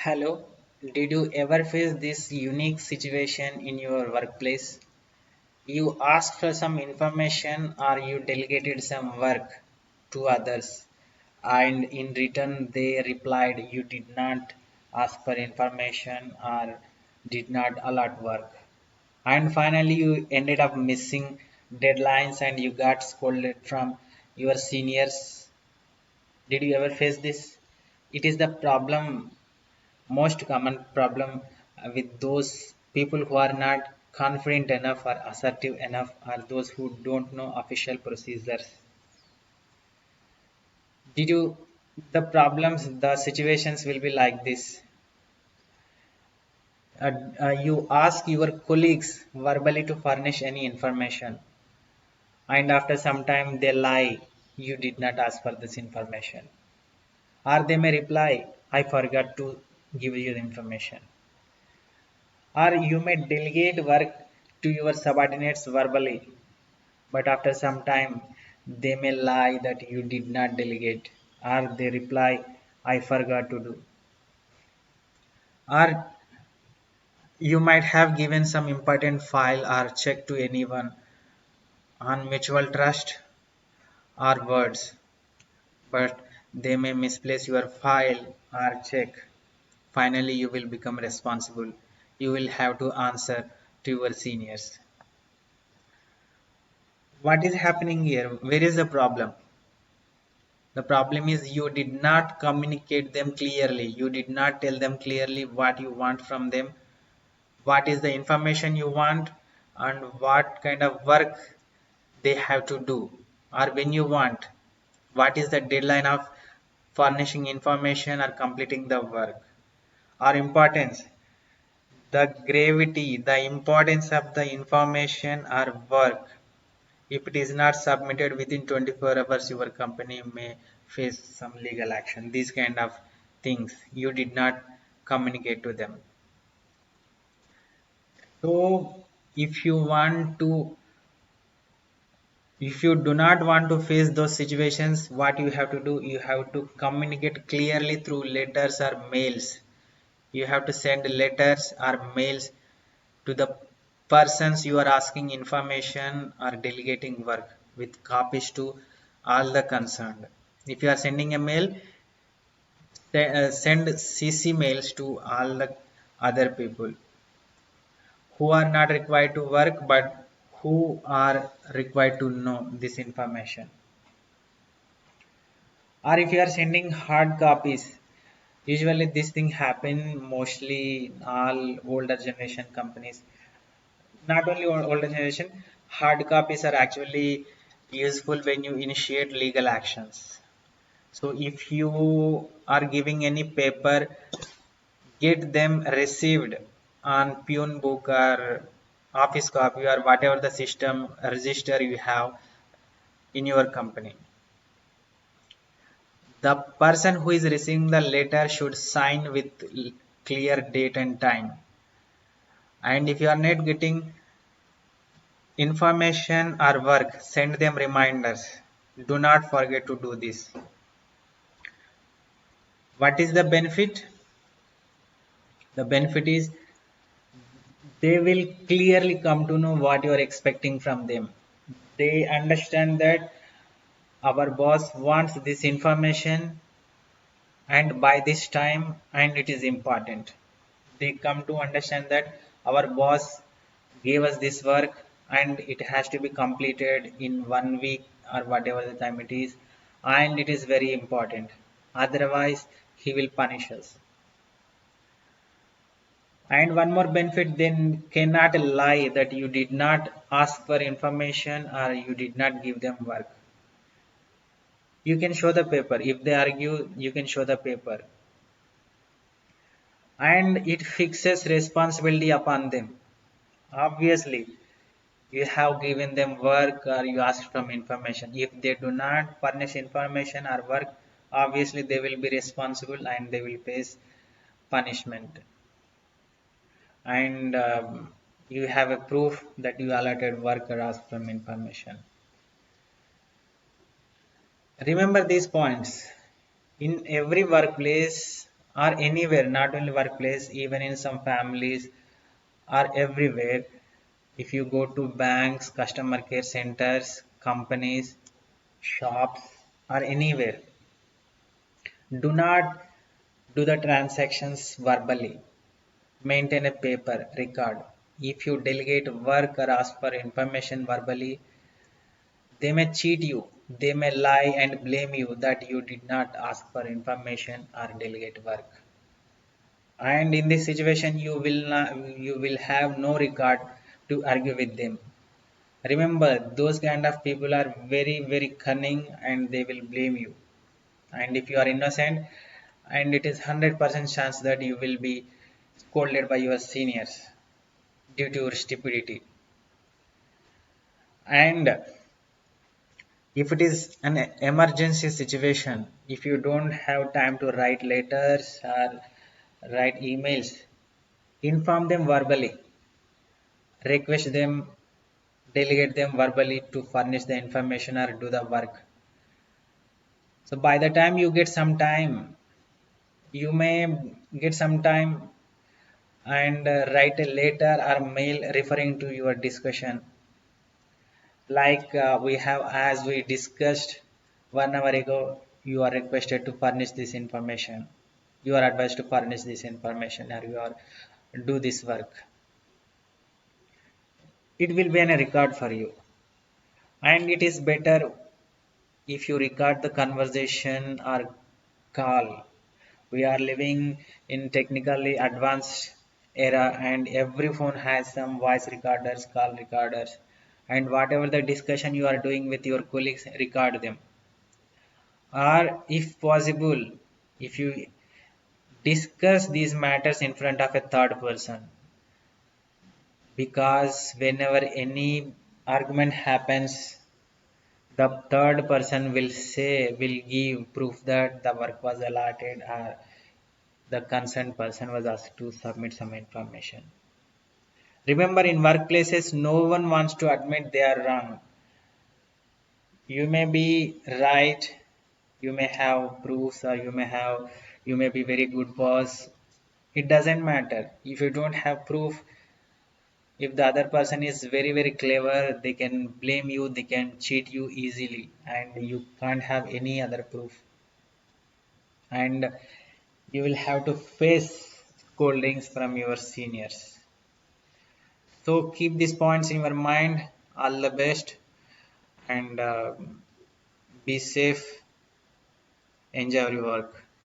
Hello, did you ever face this unique situation in your workplace? You asked for some information or you delegated some work to others, and in return they replied you did not ask for information or did not allot work. And finally, you ended up missing deadlines and you got scolded from your seniors. Did you ever face this? It is the problem most common problem with those people who are not confident enough or assertive enough or those who don't know official procedures. Did you the problems the situations will be like this. You ask your colleagues verbally to furnish any information, and after some time they lie you did not ask for this information, or they may reply I forgot to give you the information. Or you may delegate work to your subordinates verbally, but after some time they may lie that you did not delegate, or they reply, I forgot to do. Or you might have given some important file or check to anyone on mutual trust or words, but they may misplace your file or check. Finally, you will become responsible. You will have to answer to your seniors. What is happening here? Where is the problem? The problem is you did not communicate them clearly. You did not tell them clearly what you want from them, what is the information you want, and what kind of work they have to do, or when you want, what is the deadline of furnishing information or completing the work, or importance, the gravity, the importance of the information or work. If it is not submitted within 24 hours, your company may face some legal action. These kind of things you did not communicate to them. So, if you want to, if you do not want to face those situations, what you have to do, you have to communicate clearly through letters or mails. You have to send letters or mails to the persons you are asking information or delegating work with copies to all the concerned. If you are sending a mail, send CC mails to all the other people who are not required to work but who are required to know this information. Or if you are sending hard copies, usually this thing happen mostly in all older generation companies. Not only older generation, hard copies are actually useful when you initiate legal actions. So if you are giving any paper, get them received on Pune book or office copy or whatever the system register you have in your company. The person who is receiving the letter should sign with clear date and time. And if you are not getting information or work, send them reminders. Do not forget to do this. What is the benefit? The benefit is they will clearly come to know what you are expecting from them. They understand that our boss wants this information and by this time, and it is important. They come to understand that our boss gave us this work and it has to be completed in 1 week or whatever the time it is, and it is very important. Otherwise, he will punish us. And one more benefit, then cannot lie that you did not ask for information or you did not give them work. You can show the paper. If they argue, you can show the paper. And it fixes responsibility upon them. Obviously, you have given them work or you asked from information. If they do not furnish information or work, obviously they will be responsible and they will face punishment. And you have a proof that you allotted work or asked from information. Remember these points. In every workplace, or anywhere, not only workplace, even in some families or everywhere. If you go to banks, customer care centers, companies, shops, or anywhere, do not do the transactions verbally. Maintain a paper record. If you delegate work or ask for information verbally, they may cheat you. They may lie and blame you that you did not ask for information or delegate work. And in this situation, you will have no record to argue with them. Remember, those kind of people are very cunning and they will blame you. And if you are innocent, and it is 100% chance that you will be scolded by your seniors due to your stupidity. And if it is an emergency situation, if you don't have time to write letters or write emails, inform them verbally, request them, delegate them verbally to furnish the information or do the work. So by the time you get some time, you may get some time and write a letter or mail referring to your discussion. Like we have, as we discussed 1 hour ago, you are requested to furnish this information. You are advised to furnish this information or you are do this work. It will be a record for you. And it is better if you record the conversation or call. We are living in technically advanced era and every phone has some voice recorders, call recorders, and whatever the discussion you are doing with your colleagues, record them. Or if possible, if you discuss these matters in front of a third person, because whenever any argument happens, the third person will give proof that the work was allotted or the concerned person was asked to submit some information. Remember, in workplaces, no one wants to admit they are wrong. You may be right, you may have proofs, or you may be very good boss. It doesn't matter. If you don't have proof, if the other person is very clever, they can blame you, they can cheat you easily, and you can't have any other proof. And you will have to face scoldings from your seniors. So keep these points in your mind. All the best and be safe. Enjoy your work.